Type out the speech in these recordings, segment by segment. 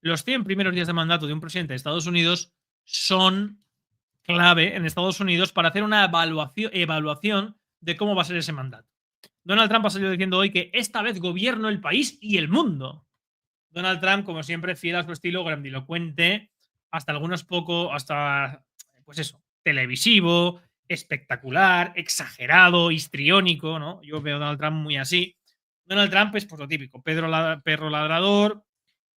los 100 primeros días de mandato de un presidente de Estados Unidos son clave en Estados Unidos para hacer una evaluación de cómo va a ser ese mandato. Donald Trump ha salido diciendo hoy que esta vez gobierno el país y el mundo. Donald Trump, como siempre, fiel a su estilo grandilocuente, hasta algunos poco, hasta, pues eso, televisivo, espectacular, exagerado, histriónico, ¿no? Yo veo a Donald Trump muy así. Donald Trump es pues lo típico, perro ladrador,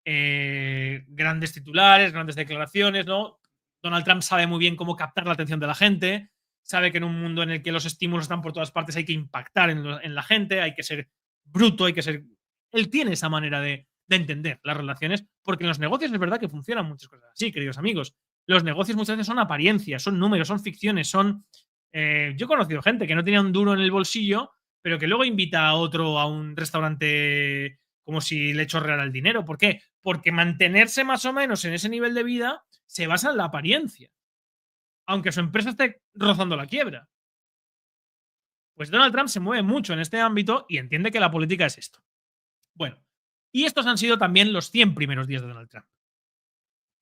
grandes titulares, grandes declaraciones, ¿no? Donald Trump sabe muy bien cómo captar la atención de la gente, sabe que en un mundo en el que los estímulos están por todas partes hay que impactar en la gente, hay que ser bruto, hay que ser... Él tiene esa manera de entender las relaciones, porque en los negocios es verdad que funcionan muchas cosas así, queridos amigos. Los negocios muchas veces son apariencias, son números, son ficciones, son... yo he conocido gente que no tenía un duro en el bolsillo, pero que luego invita a otro a un restaurante como si le chorreara el dinero. ¿Por qué? Porque mantenerse más o menos en ese nivel de vida se basa en la apariencia, aunque su empresa esté rozando la quiebra. Pues Donald Trump se mueve mucho en este ámbito y entiende que la política es esto. Bueno, y estos han sido también los 100 primeros días de Donald Trump.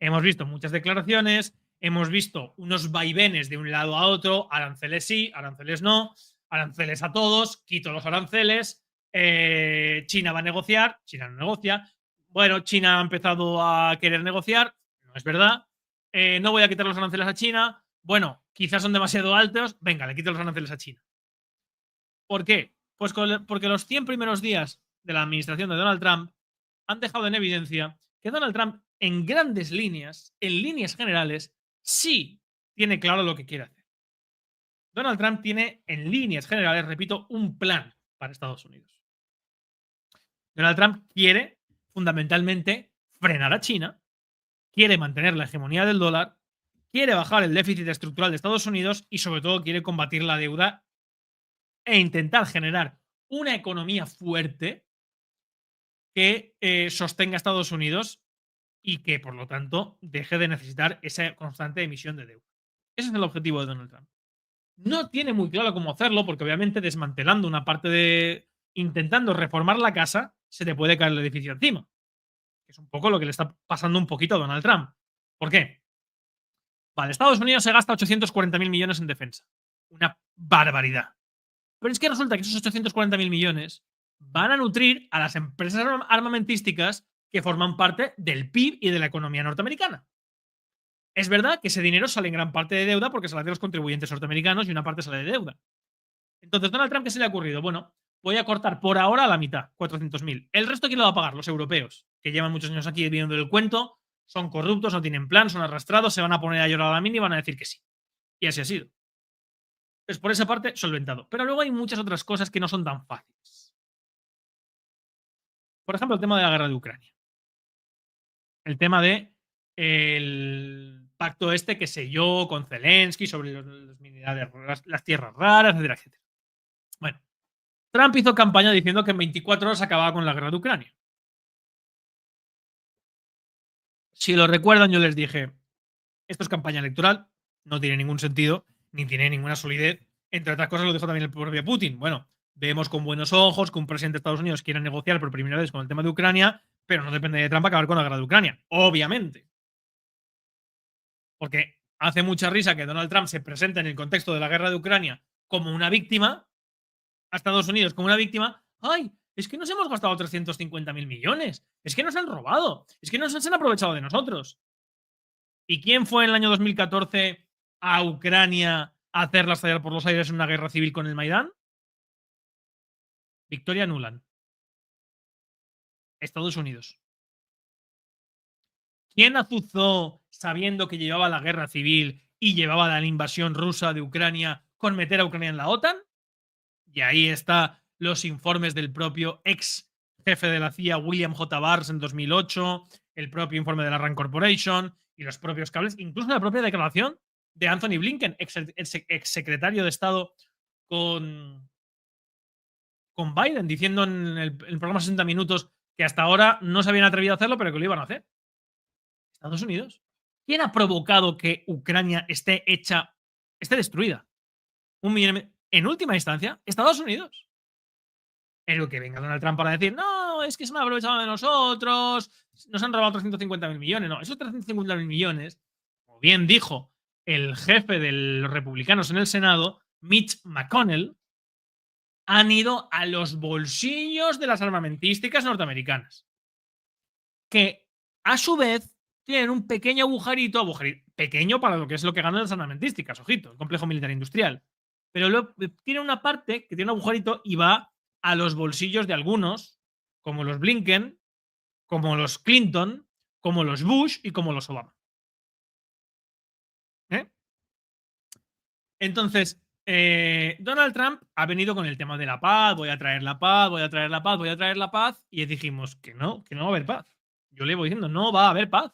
Hemos visto muchas declaraciones, hemos visto unos vaivenes de un lado a otro, aranceles sí, aranceles no, aranceles a todos, quito los aranceles, China va a negociar, China no negocia, bueno, China ha empezado a querer negociar, no es verdad, no voy a quitar los aranceles a China, bueno, quizás son demasiado altos, venga, le quito los aranceles a China. ¿Por qué? Pues porque los 100 primeros días de la administración de Donald Trump han dejado en evidencia que Donald Trump, en grandes líneas, en líneas generales, sí tiene claro lo que quiere hacer. Donald Trump tiene, en líneas generales, repito, un plan para Estados Unidos. Donald Trump quiere, fundamentalmente, frenar a China, quiere mantener la hegemonía del dólar, quiere bajar el déficit estructural de Estados Unidos y, sobre todo, quiere combatir la deuda e intentar generar una economía fuerte que sostenga a Estados Unidos y que, por lo tanto, deje de necesitar esa constante emisión de deuda. Ese es el objetivo de Donald Trump. No tiene muy claro cómo hacerlo, porque obviamente desmantelando una parte de... intentando reformar la casa, se te puede caer el edificio encima. Que es un poco lo que le está pasando un poquito a Donald Trump. ¿Por qué? Vale, Estados Unidos se gasta 840.000 millones en defensa. Una barbaridad. Pero es que resulta que esos 840.000 millones van a nutrir a las empresas armamentísticas que forman parte del PIB y de la economía norteamericana. Es verdad que ese dinero sale en gran parte de deuda porque sale de los contribuyentes norteamericanos y una parte sale de deuda. Entonces, Donald Trump, ¿qué se le ha ocurrido? Bueno, voy a cortar por ahora la mitad, 400.000. El resto, ¿quién lo va a pagar? Los europeos, que llevan muchos años aquí viviendo el cuento, son corruptos, no tienen plan, son arrastrados, se van a poner a llorar a la mini y van a decir que sí. Y así ha sido. Pues por esa parte, solventado. Pero luego hay muchas otras cosas que no son tan fáciles. Por ejemplo, el tema de la guerra de Ucrania. El tema de el pacto este que selló con Zelensky sobre los minerales, las tierras raras, etcétera, etcétera. Bueno, Trump hizo campaña diciendo que en 24 horas acababa con la guerra de Ucrania. Si lo recuerdan, yo les dije, esto es campaña electoral, no tiene ningún sentido, ni tiene ninguna solidez. Entre otras cosas, lo dijo también el propio Putin. Bueno, vemos con buenos ojos que un presidente de Estados Unidos quiera negociar por primera vez con el tema de Ucrania, pero no depende de Trump acabar con la guerra de Ucrania. Obviamente. Porque hace mucha risa que Donald Trump se presente en el contexto de la guerra de Ucrania como una víctima, a Estados Unidos como una víctima. ¡Ay! Es que nos hemos gastado 350.000 millones. Es que nos han robado. Es que nos han aprovechado de nosotros. ¿Y quién fue en el año 2014 a Ucrania a hacerla estallar por los aires en una guerra civil con el Maidán? Victoria Nuland. Estados Unidos. ¿Quién azuzó sabiendo que llevaba la guerra civil y llevaba la invasión rusa de Ucrania con meter a Ucrania en la OTAN? Y ahí está los informes del propio ex jefe de la CIA, William J. Barnes, en 2008, el propio informe de la Rand Corporation y los propios cables, incluso la propia declaración de Anthony Blinken, ex secretario de Estado con Biden, diciendo en el programa 60 Minutos que hasta ahora no se habían atrevido a hacerlo, pero que lo iban a hacer. Estados Unidos. ¿Quién ha provocado que Ucrania esté destruida? En última instancia, Estados Unidos. Pero que venga Donald Trump para decir, no, es que se me ha aprovechado de nosotros, nos han robado 350.000 millones. No, esos 350.000 millones, como bien dijo el jefe de los republicanos en el Senado, Mitch McConnell, han ido a los bolsillos de las armamentísticas norteamericanas, que a su vez tienen un pequeño agujerito, pequeño para lo que es lo que ganan las armamentísticas, ojito, el complejo militar industrial, pero tiene una parte que tiene un agujerito y va a los bolsillos de algunos, como los Blinken, como los Clinton, como los Bush y como los Obama. ¿Eh? Entonces, Donald Trump ha venido con el tema de la paz, voy a traer la paz, voy a traer la paz, voy a traer la paz, y dijimos que no va a haber paz. Yo le voy diciendo, no va a haber paz.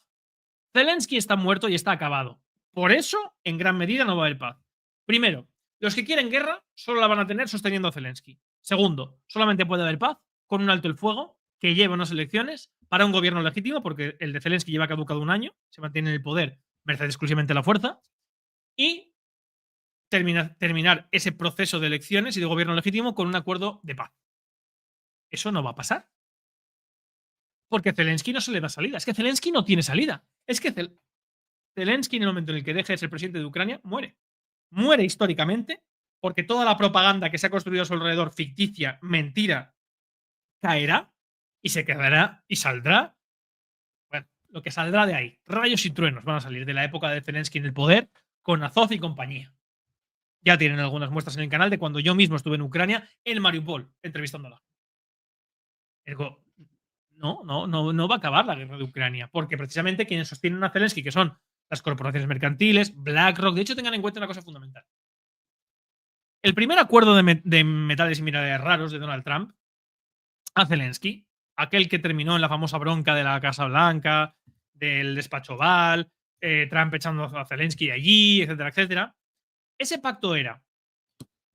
Zelensky está muerto y está acabado. Por eso, en gran medida, no va a haber paz. Primero, los que quieren guerra solo la van a tener sosteniendo a Zelensky. Segundo, solamente puede haber paz con un alto el fuego que lleve unas elecciones para un gobierno legítimo, porque el de Zelensky lleva caducado un año, se mantiene en el poder merced exclusivamente a la fuerza, y terminar ese proceso de elecciones y de gobierno legítimo con un acuerdo de paz. Eso no va a pasar. Porque Zelensky no se le da salida. Es que Zelensky no tiene salida. Es que Zelensky, en el momento en el que deje de ser presidente de Ucrania, muere. Muere históricamente porque toda la propaganda que se ha construido a su alrededor, ficticia, mentira, caerá y se quedará y saldrá. Bueno, lo que saldrá de ahí. Rayos y truenos van a salir de la época de Zelensky en el poder con Azov y compañía. Ya tienen algunas muestras en el canal de cuando yo mismo estuve en Ucrania, en Mariupol, entrevistándola. No va a acabar la guerra de Ucrania, porque precisamente quienes sostienen a Zelensky, que son las corporaciones mercantiles, BlackRock, de hecho tengan en cuenta una cosa fundamental. El primer acuerdo de metales y minerales raros de Donald Trump a Zelensky, aquel que terminó en la famosa bronca de la Casa Blanca, del despacho Oval, Trump echando a Zelensky allí, etcétera, etcétera. Ese pacto era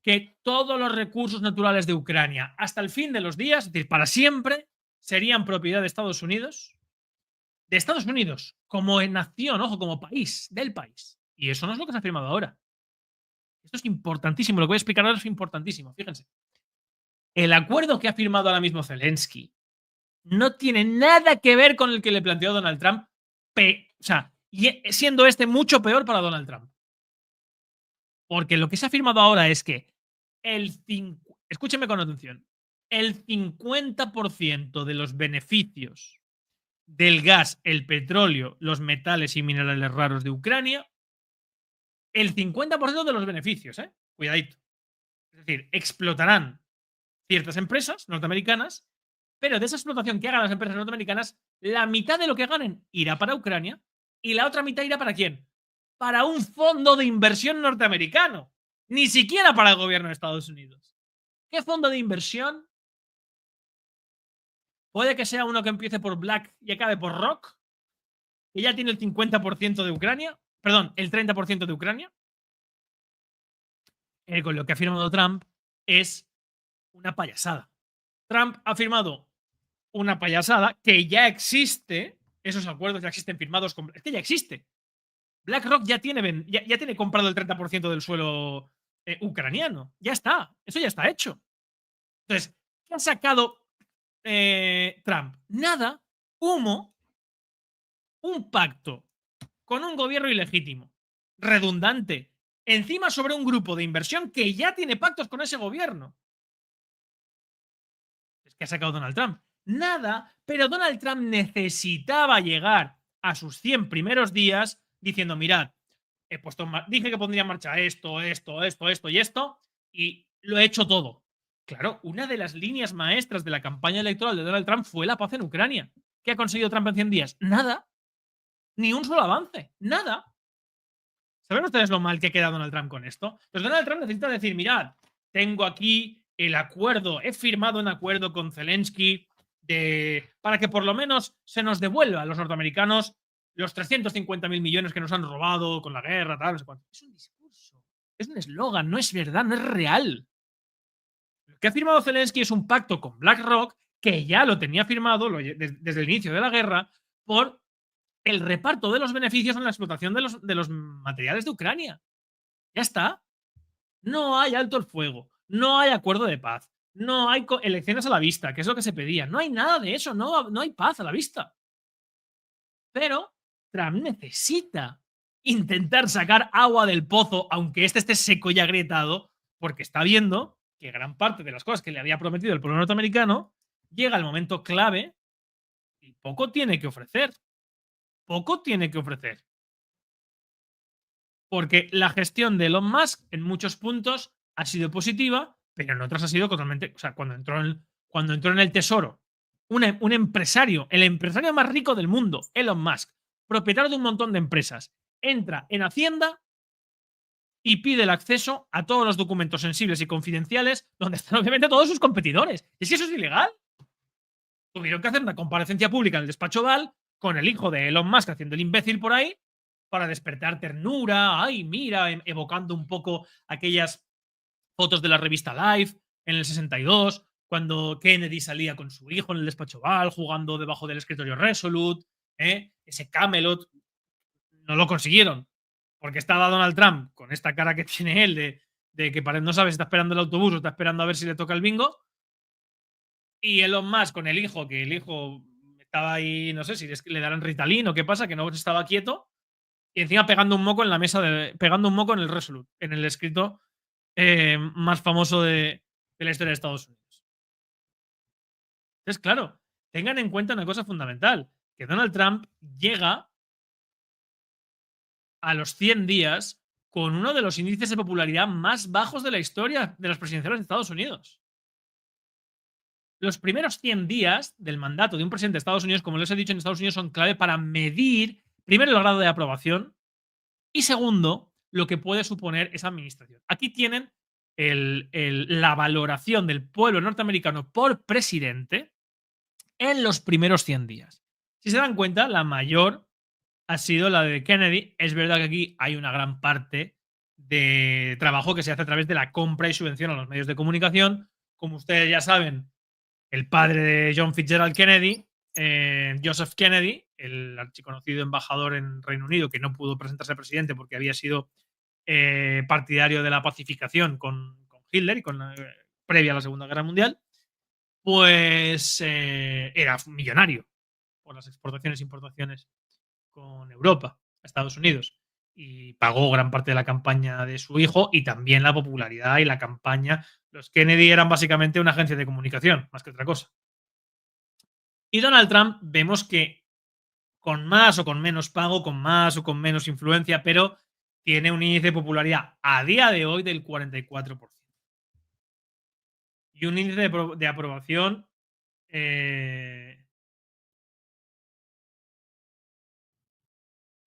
que todos los recursos naturales de Ucrania, hasta el fin de los días, es decir, para siempre, serían propiedad de Estados Unidos como nación, ojo, como país, del país. Y eso no es lo que se ha firmado ahora. Esto es importantísimo, lo que voy a explicar ahora es importantísimo, fíjense. El acuerdo que ha firmado ahora mismo Zelensky no tiene nada que ver con el que le planteó Donald Trump, o sea, siendo este mucho peor para Donald Trump. Porque lo que se ha firmado ahora es que escúcheme con atención, el 50% de los beneficios del gas, el petróleo, los metales y minerales raros de Ucrania, el 50% de los beneficios, cuidadito. Es decir, explotarán ciertas empresas norteamericanas, pero de esa explotación que hagan las empresas norteamericanas, la mitad de lo que ganen irá para Ucrania y la otra mitad irá ¿para quién? Para un fondo de inversión norteamericano. Ni siquiera para el gobierno de Estados Unidos. ¿Qué fondo de inversión? Puede que sea uno que empiece por Black y acabe por Rock, que ya tiene el 50% de Ucrania, perdón, el 30% de Ucrania. Con lo que ha firmado Trump es una payasada. Trump ha firmado una payasada que ya existe, esos acuerdos ya existen firmados, es que ya existe. BlackRock ya tiene comprado el 30% del suelo ucraniano. Ya está, eso ya está hecho. Entonces, ¿qué ha sacado Trump? Nada, humo, un pacto con un gobierno ilegítimo, redundante, encima sobre un grupo de inversión que ya tiene pactos con ese gobierno. Es que ha sacado Donald Trump. Nada, pero Donald Trump necesitaba llegar a sus 100 primeros días diciendo, mirad, dije que pondría en marcha esto y esto, y lo he hecho todo. Claro, una de las líneas maestras de la campaña electoral de Donald Trump fue la paz en Ucrania. ¿Qué ha conseguido Trump en 100 días? Nada. Ni un solo avance. Nada. ¿Saben ustedes lo mal que queda Donald Trump con esto? Pues Donald Trump necesita decir, mirad, tengo aquí el acuerdo, he firmado un acuerdo con Zelensky para que por lo menos se nos devuelva a los norteamericanos los 350.000 millones que nos han robado con la guerra, tal, no sé cuánto. Es un discurso, es un eslogan, no es verdad, no es real. Lo que ha firmado Zelensky es un pacto con BlackRock, que ya lo tenía firmado desde el inicio de la guerra, por el reparto de los beneficios en la explotación de los materiales de Ucrania. Ya está. No hay alto el fuego, no hay acuerdo de paz, no hay elecciones a la vista, que es lo que se pedía. No hay nada de eso, no hay paz a la vista. Pero Trump necesita intentar sacar agua del pozo, aunque este esté seco y agrietado, porque está viendo que gran parte de las cosas que le había prometido el pueblo norteamericano llega al momento clave y poco tiene que ofrecer. Poco tiene que ofrecer. Porque la gestión de Elon Musk en muchos puntos ha sido positiva, pero en otras ha sido totalmente. O sea, cuando entró en el tesoro, un empresario, el empresario más rico del mundo, Elon Musk, propietario de un montón de empresas, entra en Hacienda y pide el acceso a todos los documentos sensibles y confidenciales donde están obviamente todos sus competidores. Es que eso es ilegal. Tuvieron que hacer una comparecencia pública en el despacho Oval con el hijo de Elon Musk haciendo el imbécil por ahí para despertar ternura. Ay, mira, evocando un poco aquellas fotos de la revista Life en el 62, cuando Kennedy salía con su hijo en el despacho Oval jugando debajo del escritorio Resolute, ese Camelot. No lo consiguieron, porque estaba Donald Trump con esta cara que tiene él de que no sabe si está esperando el autobús o está esperando a ver si le toca el bingo. Y Elon Musk con el hijo, que el hijo estaba ahí, no sé si le darán Ritalin o qué pasa, que no estaba quieto. Y encima pegando un moco en la mesa, pegando un moco en el Resolute, en el escrito más famoso de la historia de Estados Unidos. Entonces, claro, tengan en cuenta una cosa fundamental, que Donald Trump llega a los 100 días con uno de los índices de popularidad más bajos de la historia de las presidenciales de Estados Unidos. Los primeros 100 días del mandato de un presidente de Estados Unidos, como les he dicho, en Estados Unidos son clave para medir, primero, el grado de aprobación y, segundo, lo que puede suponer esa administración. Aquí tienen la valoración del pueblo norteamericano por presidente en los primeros 100 días. Si se dan cuenta, la mayor ha sido la de Kennedy. Es verdad que aquí hay una gran parte de trabajo que se hace a través de la compra y subvención a los medios de comunicación. Como ustedes ya saben, el padre de John Fitzgerald Kennedy, Joseph Kennedy, el archiconocido embajador en Reino Unido, que no pudo presentarse a presidente porque había sido partidario de la pacificación con Hitler y previa a la Segunda Guerra Mundial, pues era millonario por las exportaciones e importaciones con Europa, Estados Unidos, y pagó gran parte de la campaña de su hijo y también la popularidad y la campaña. Los Kennedy eran básicamente una agencia de comunicación, más que otra cosa. Y Donald Trump vemos que con más o con menos pago, con más o con menos influencia, pero tiene un índice de popularidad a día de hoy del 44%. Y un índice de aprobación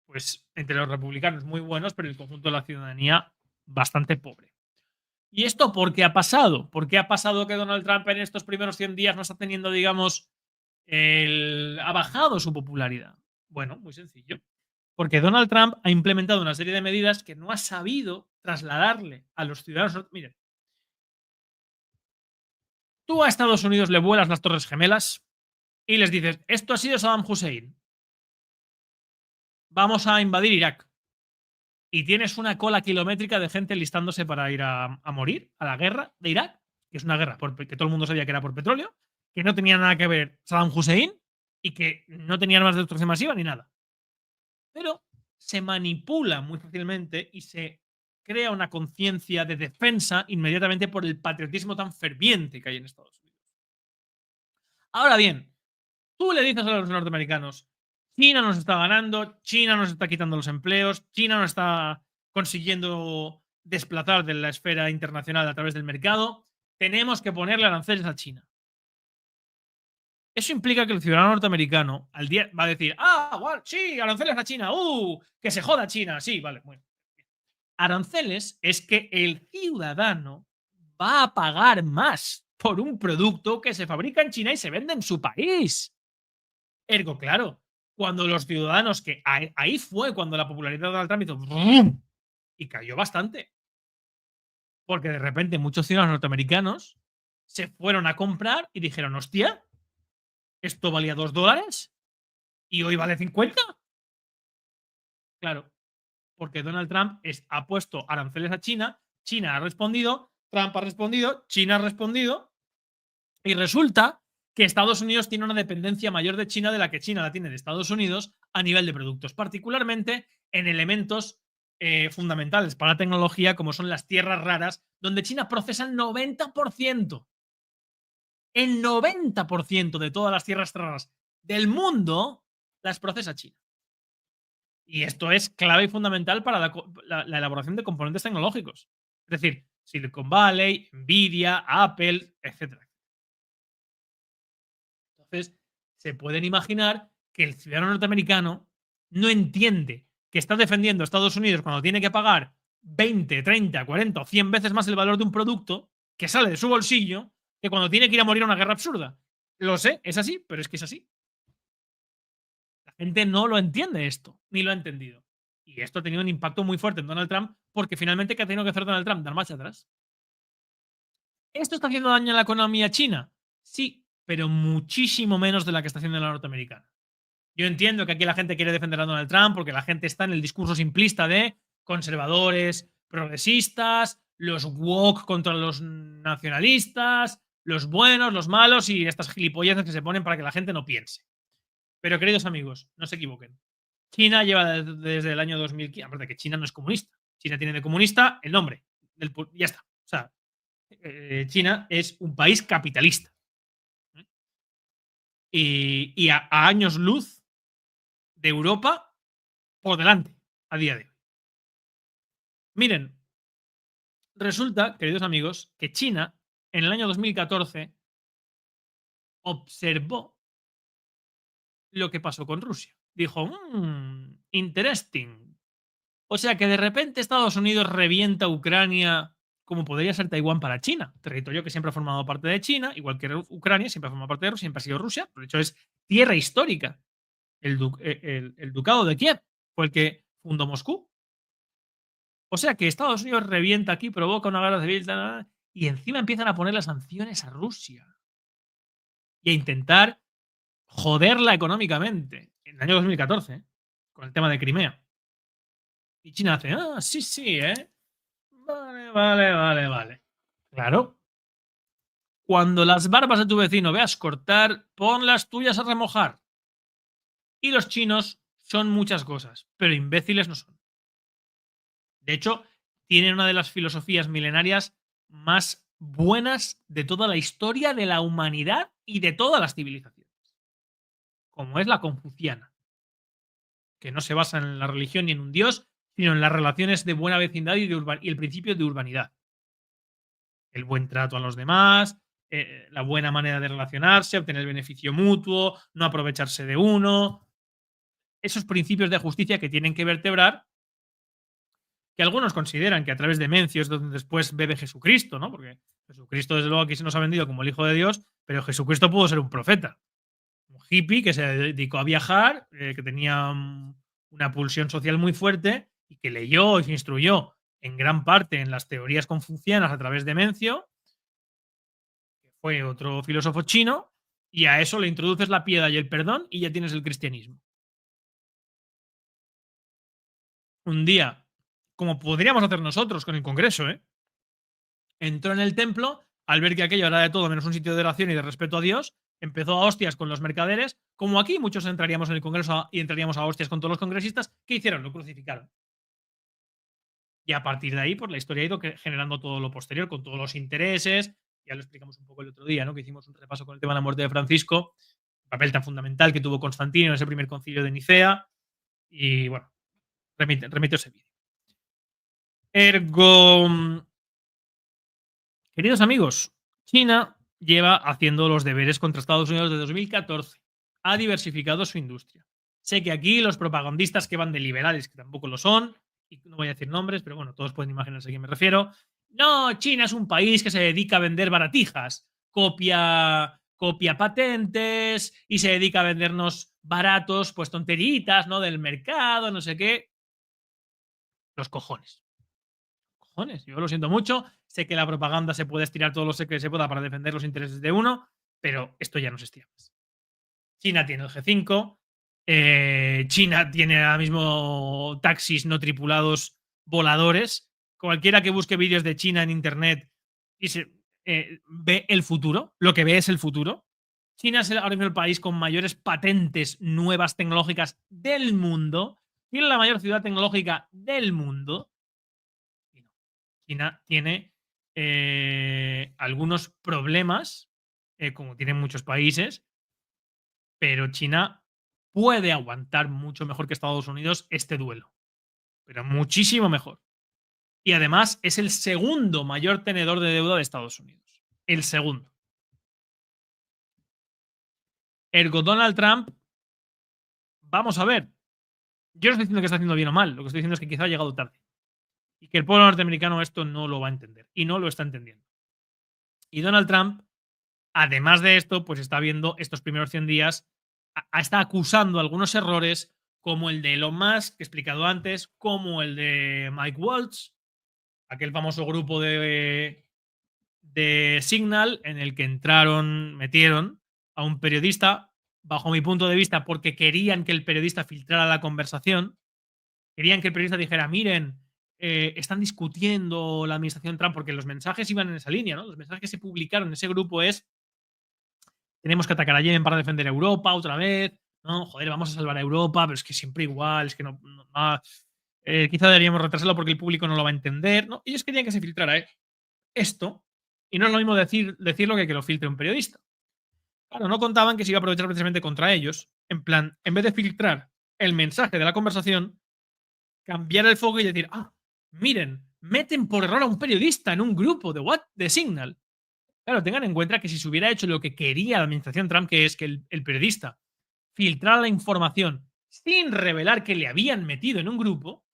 pues entre los republicanos muy buenos, pero el conjunto de la ciudadanía bastante pobre. ¿Y esto por qué ha pasado? ¿Por qué ha pasado que Donald Trump en estos primeros 100 días no está teniendo, digamos, ha bajado su popularidad? Bueno, muy sencillo. Porque Donald Trump ha implementado una serie de medidas que no ha sabido trasladarle a los ciudadanos. Miren, tú a Estados Unidos le vuelas las Torres Gemelas y les dices, esto ha sido Saddam Hussein. Vamos a invadir Irak. Y tienes una cola kilométrica de gente listándose para ir a morir a la guerra de Irak, que es una guerra que todo el mundo sabía que era por petróleo, que no tenía nada que ver Saddam Hussein y que no tenía armas de destrucción masiva ni nada. Pero se manipula muy fácilmente y se crea una conciencia de defensa inmediatamente por el patriotismo tan ferviente que hay en Estados Unidos. Ahora bien, tú le dices a los norteamericanos, China nos está ganando, China nos está quitando los empleos, China nos está consiguiendo desplazar de la esfera internacional a través del mercado, tenemos que ponerle aranceles a China. Eso implica que el ciudadano norteamericano al día va a decir, bueno, sí, aranceles a China, que se joda China, sí, vale, bueno. Aranceles es que el ciudadano va a pagar más por un producto que se fabrica en China y se vende en su país. Ergo, claro, cuando los ciudadanos, que ahí fue cuando la popularidad de Donald Trump hizo ¡brum! Y cayó bastante. Porque de repente muchos ciudadanos norteamericanos se fueron a comprar y dijeron, hostia, esto valía $2 y hoy vale 50. Claro, porque Donald Trump ha puesto aranceles a China, China ha respondido, Trump ha respondido, China ha respondido, y resulta que Estados Unidos tiene una dependencia mayor de China de la que China la tiene de Estados Unidos a nivel de productos, particularmente en elementos fundamentales para la tecnología, como son las tierras raras, donde China procesa el 90%. El 90% de todas las tierras raras del mundo las procesa China. Y esto es clave y fundamental para la elaboración de componentes tecnológicos. Es decir, Silicon Valley, Nvidia, Apple, etc. Entonces, se pueden imaginar que el ciudadano norteamericano no entiende que está defendiendo a Estados Unidos cuando tiene que pagar 20, 30, 40 o 100 veces más el valor de un producto que sale de su bolsillo que cuando tiene que ir a morir a una guerra absurda. Lo sé, es así, pero es que es así. La gente no lo entiende esto, ni lo ha entendido. Y esto ha tenido un impacto muy fuerte en Donald Trump, porque finalmente, ¿qué ha tenido que hacer Donald Trump? Dar marcha atrás. ¿Esto está haciendo daño a la economía china? Sí, pero muchísimo menos de la que está haciendo la norteamericana. Yo entiendo que aquí la gente quiere defender a Donald Trump porque la gente está en el discurso simplista de conservadores, progresistas, los woke contra los nacionalistas, los buenos, los malos y estas gilipolleces que se ponen para que la gente no piense. Pero queridos amigos, no se equivoquen. China lleva desde el año 2015, aparte que China no es comunista. China tiene de comunista el nombre. Ya está. O sea, China es un país capitalista. Y a años luz de Europa por delante a día de hoy. Miren, resulta, queridos amigos, que China en el año 2014 observó lo que pasó con Rusia. Dijo, interesting. O sea que de repente Estados Unidos revienta Ucrania como podría ser Taiwán para China, territorio que siempre ha formado parte de China, igual que Ucrania siempre ha formado parte de Rusia, siempre ha sido Rusia, de hecho es tierra histórica. El ducado de Kiev fue el que fundó Moscú. O sea que Estados Unidos revienta aquí, provoca una guerra civil y encima empiezan a poner las sanciones a Rusia y a intentar joderla económicamente en el año 2014, con el tema de Crimea. Y China hace, sí, sí, Vale. Claro. Cuando las barbas de tu vecino veas cortar, pon las tuyas a remojar. Y los chinos son muchas cosas, pero imbéciles no son. De hecho, tienen una de las filosofías milenarias más buenas de toda la historia de la humanidad y de todas las civilizaciones, como es la confuciana, que no se basa en la religión ni en un dios, sino en las relaciones de buena vecindad y el principio de urbanidad. El buen trato a los demás, la buena manera de relacionarse, obtener el beneficio mutuo, no aprovecharse de uno. Esos principios de justicia que tienen que vertebrar, que algunos consideran que a través de Mencio es donde después bebe Jesucristo, ¿no? Porque Jesucristo, desde luego, aquí se nos ha vendido como el Hijo de Dios, pero Jesucristo pudo ser un profeta. Un hippie que se dedicó a viajar, que tenía una pulsión social muy fuerte y que leyó y se instruyó en gran parte en las teorías confucianas a través de Mencio, que fue otro filósofo chino, y a eso le introduces la piedad y el perdón y ya tienes el cristianismo. Un día, como podríamos hacer nosotros con el Congreso, entró en el templo, al ver que aquello era de todo menos un sitio de oración y de respeto a Dios, empezó a hostias con los mercaderes, como aquí muchos entraríamos en el Congreso y entraríamos a hostias con todos los congresistas. ¿Qué hicieron? Lo crucificaron. Y a partir de ahí, pues la historia ha ido generando todo lo posterior, con todos los intereses. Ya lo explicamos un poco el otro día, ¿no? Que hicimos un repaso con el tema de la muerte de Francisco, el papel tan fundamental que tuvo Constantino en ese primer concilio de Nicea. Y bueno, remito ese vídeo. Ergo, queridos amigos, China lleva haciendo los deberes contra Estados Unidos desde 2014. Ha diversificado su industria. Sé que aquí los propagandistas que van de liberales, que tampoco lo son, y no voy a decir nombres, pero bueno, todos pueden imaginarse a quién me refiero. No, China es un país que se dedica a vender baratijas, copia patentes y se dedica a vendernos baratos, pues tonteritas, ¿no? Del mercado, no sé qué. Los cojones. Yo lo siento mucho. Sé que la propaganda se puede estirar todo lo que se pueda para defender los intereses de uno, pero esto ya no se estira más. China tiene el G5. China tiene ahora mismo taxis no tripulados voladores. Cualquiera que busque vídeos de China en internet y ve el futuro. Lo que ve es el futuro. China es ahora mismo el país con mayores patentes nuevas tecnológicas del mundo. Tiene la mayor ciudad tecnológica del mundo. Y no. China tiene algunos problemas, como tienen muchos países, pero China puede aguantar mucho mejor que Estados Unidos este duelo. Pero muchísimo mejor. Y además es el segundo mayor tenedor de deuda de Estados Unidos. El segundo. Ergo Donald Trump, vamos a ver. Yo no estoy diciendo que está haciendo bien o mal. Lo que estoy diciendo es que quizá ha llegado tarde. Y que el pueblo norteamericano esto no lo va a entender. Y no lo está entendiendo. Y Donald Trump, además de esto, pues está viendo estos primeros 100 días, está acusando algunos errores, como el de Elon Musk, que he explicado antes, como el de Mike Waltz, aquel famoso grupo de Signal en el que metieron a un periodista, bajo mi punto de vista, porque querían que el periodista filtrara la conversación, querían que el periodista dijera, miren, están discutiendo la administración Trump, porque los mensajes iban en esa línea, ¿no? Los mensajes que se publicaron en ese grupo es, tenemos que atacar a Yemen para defender a Europa otra vez, no, joder, vamos a salvar a Europa, pero es que siempre igual, es que quizá deberíamos retrasarlo porque el público no lo va a entender, ¿no? Ellos querían que se filtrara esto, y no es lo mismo decirlo que lo filtre un periodista. Claro, no contaban que se iba a aprovechar precisamente contra ellos. En plan, en vez de filtrar el mensaje de la conversación, cambiar el foco y decir, miren, meten por error a un periodista en un grupo de Signal. Claro, tengan en cuenta que si se hubiera hecho lo que quería la administración Trump, que es que el periodista filtrara la información sin revelar que le habían metido en un grupo,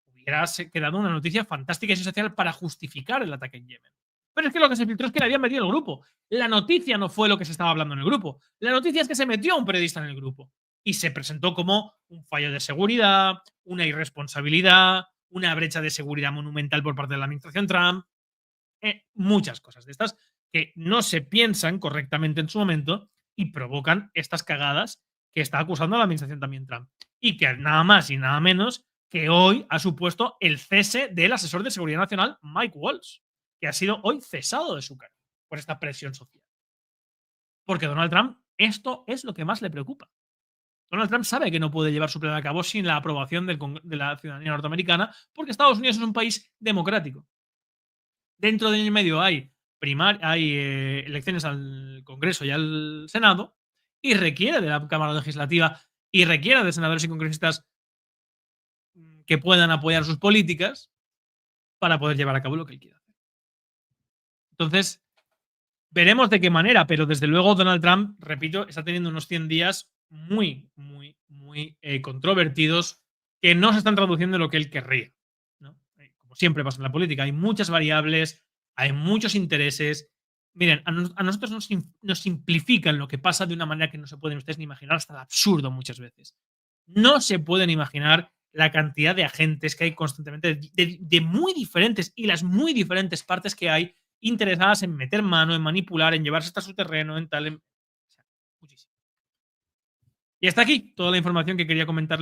hubiera quedado una noticia fantástica y sensacional para justificar el ataque en Yemen. Pero es que lo que se filtró es que le habían metido en el grupo. La noticia no fue lo que se estaba hablando en el grupo. La noticia es que se metió a un periodista en el grupo. Y se presentó como un fallo de seguridad, una irresponsabilidad, una brecha de seguridad monumental por parte de la administración Trump. Muchas cosas de estas que no se piensan correctamente en su momento y provocan estas cagadas que está acusando a la administración también Trump. Y que nada más y nada menos que hoy ha supuesto el cese del asesor de seguridad nacional Mike Waltz, que ha sido hoy cesado de su cargo por esta presión social. Porque Donald Trump, esto es lo que más le preocupa. Donald Trump sabe que no puede llevar su plan a cabo sin la aprobación de la ciudadanía norteamericana, porque Estados Unidos es un país democrático. Dentro de año y medio hay elecciones al Congreso y al Senado, y requiere de la Cámara Legislativa y requiere de senadores y congresistas que puedan apoyar sus políticas para poder llevar a cabo lo que él quiera hacer. Entonces, veremos de qué manera, pero desde luego Donald Trump, repito, está teniendo unos 100 días muy, muy, muy controvertidos que no se están traduciendo en lo que él querría, ¿no? Como siempre pasa en la política, hay muchas variables, hay muchos intereses. Miren, a nosotros nos simplifican lo que pasa de una manera que no se pueden ustedes ni imaginar, hasta el absurdo muchas veces. No se pueden imaginar la cantidad de agentes que hay constantemente de muy diferentes y las muy diferentes partes que hay interesadas en meter mano, en manipular, en llevarse hasta su terreno, en tal. O sea, muchísimo. Y hasta aquí toda la información que quería comentarles.